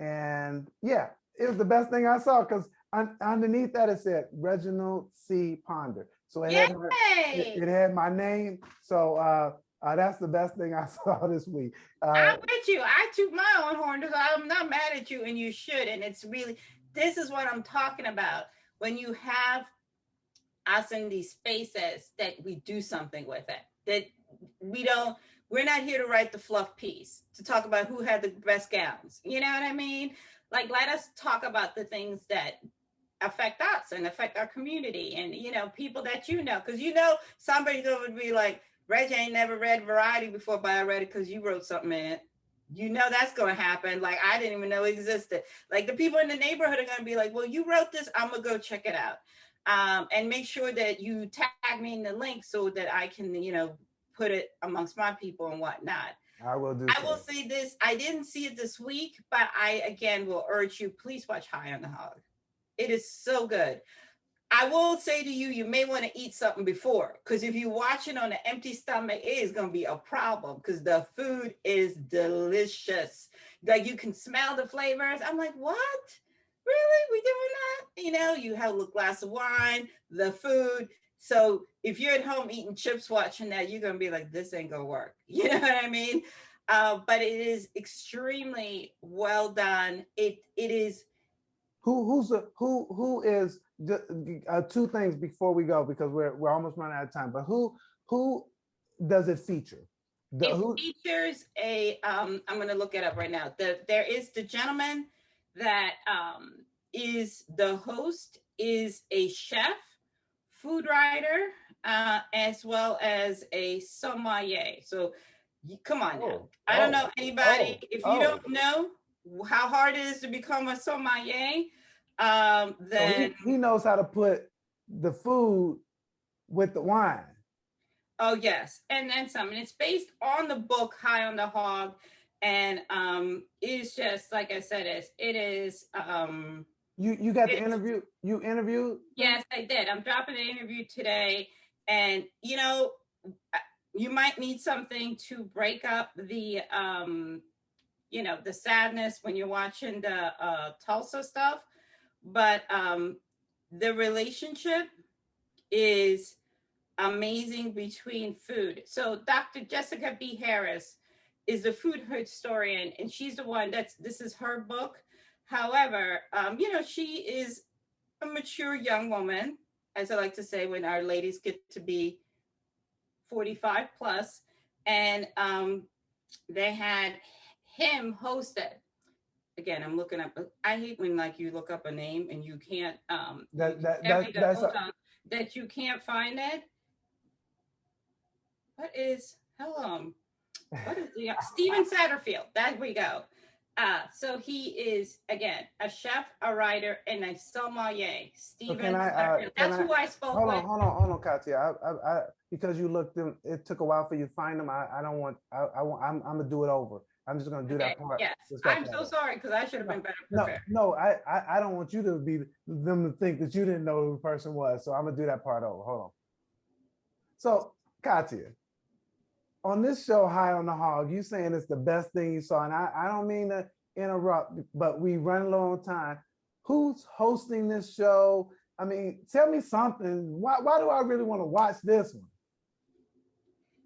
And yeah, it was the best thing I saw because underneath that it said Reginald C. Ponder. So it had my name. So that's the best thing I saw this week. I'm with you. I took my own horn because I'm not mad at you, and you should. And it's really, this is what I'm talking about. When you have us in these spaces, that we do something with it. That we're not here to write the fluff piece, to talk about who had the best gowns. You know what I mean? Like, let us talk about the things that affect us and affect our community, and, you know, people that you know. Because, you know, somebody's going to be like, Reggie ain't never read Variety before, but I read it because you wrote something in it. You know that's going to happen. Like, I didn't even know it existed. Like, the people in the neighborhood are going to be like, well, you wrote this, I'm going to go check it out. And make sure that you tag me in the link so that I can, you know, put it amongst my people and whatnot. I will do. I will say this. I didn't see it this week, but I, again, will urge you, please watch High on the Hog. It is so good. I will say to you, you may want to eat something before, because if you watch it on an empty stomach, it is going to be a problem because the food is delicious. Like, you can smell the flavors. I'm like, what? Really? We doing that? You know, you have a glass of wine, the food. So if you're at home eating chips watching that, you're going to be like, this ain't going to work. You know what I mean? But it is extremely well done. It is. Who is two things before we go, because we're almost running out of time. But who does it feature? Features a. I'm going to look it up right now. There is the gentleman that is the host, is a chef, food writer, as well as a sommelier. So come on now. I don't know anybody. If you don't know how hard it is to become a sommelier, then so he knows how to put the food with the wine. Oh yes, and then some. And it's based on the book High on the Hog. And it's just, like I said, it is. You got the interview? You interviewed? Yes, I did. I'm dropping the interview today. And, you know, you might need something to break up the, you know, the sadness when you're watching the Tulsa stuff. But the relationship is amazing between food. So Dr. Jessica B. Harris is the food historian, and she's the one this is her book. However, you know, she is a mature young woman, as I like to say, when our ladies get to be 45 plus, and they had him hosted. Again, I'm looking up. I hate when, like, you look up a name and you can't. that you can't find it. What is the Steven Satterfield? There we go. So he is again a chef, a writer, and a sommelier. Steven Satterfield. That's who I spoke with. Hold on, Katia. Because you looked them, it took a while for you to find them. I'm gonna do it over. I'm just gonna do that part. Yes, I'm so sorry because I should have been better prepared. No, I don't want you to be them to think that you didn't know who the person was. So I'm gonna do that part over. Hold on. So Katia, on this show, High on the Hog, you saying it's the best thing you saw, and I don't mean to interrupt, but we run low on time. Who's hosting this show? I mean, tell me something. Why do I really want to watch this one?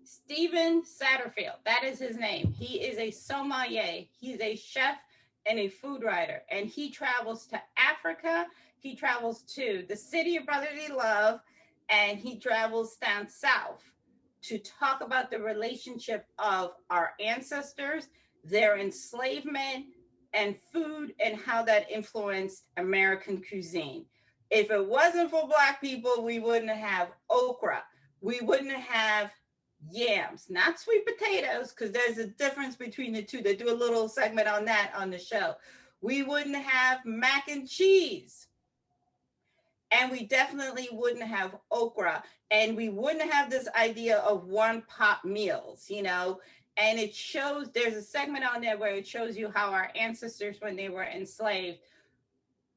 Steven Satterfield, that is his name. He is a sommelier. He's a chef and a food writer, and he travels to Africa. He travels to the city of brotherly love, and he travels down south to talk about the relationship of our ancestors, their enslavement, and food, and how that influenced American cuisine. If it wasn't for Black people, we wouldn't have okra. We wouldn't have yams, not sweet potatoes, because there's a difference between the two. They do a little segment on that on the show. We wouldn't have mac and cheese. And we definitely wouldn't have okra. And we wouldn't have this idea of one pot meals, you know? And it shows, there's a segment on there where it shows you how our ancestors, when they were enslaved,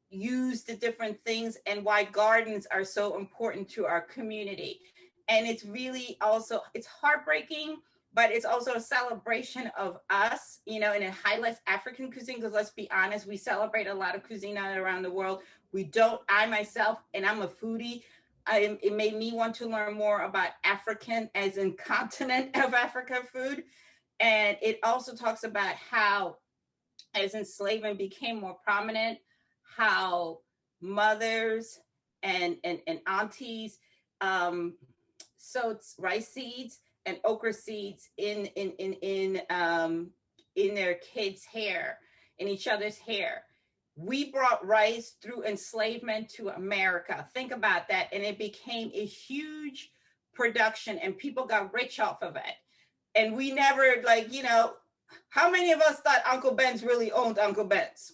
used the different things and why gardens are so important to our community. And it's really also, it's heartbreaking, but it's also a celebration of us, you know, and it highlights African cuisine, because let's be honest, we celebrate a lot of cuisine around the world. We don't, I myself, and I'm a foodie, it made me want to learn more about African, as in continent of Africa food. And it also talks about how, as enslavement became more prominent, how mothers and aunties sowed rice seeds and okra seeds in their kids' hair, in each other's hair. We brought rice through enslavement to America. Think about that. And it became a huge production and people got rich off of it. And we never, like, you know, how many of us thought Uncle Ben's really owned Uncle Ben's?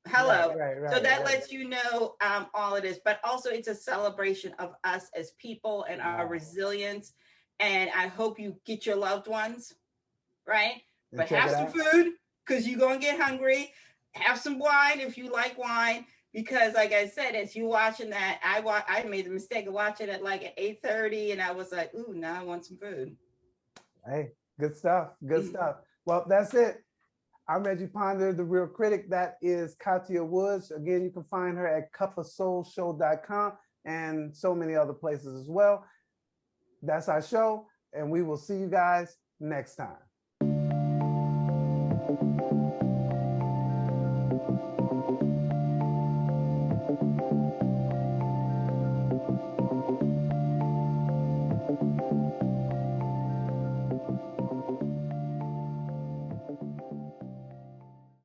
Hello. Right, so that lets you know all it is. But also it's a celebration of us as people and our resilience. And I hope you get your loved ones, right? But have some food, because you're going to get hungry. Have some wine if you like wine, because like I said, as you watching that, I made the mistake of watching it like at 8:30, and I was like, ooh, now I want some food. Hey, good stuff. Good stuff. Well, that's it. I'm Reggie Ponder, the Real Critic. That is Katia Woods. Again, you can find her at cupofsoulshow.com and so many other places as well. That's our show, and we will see you guys next time.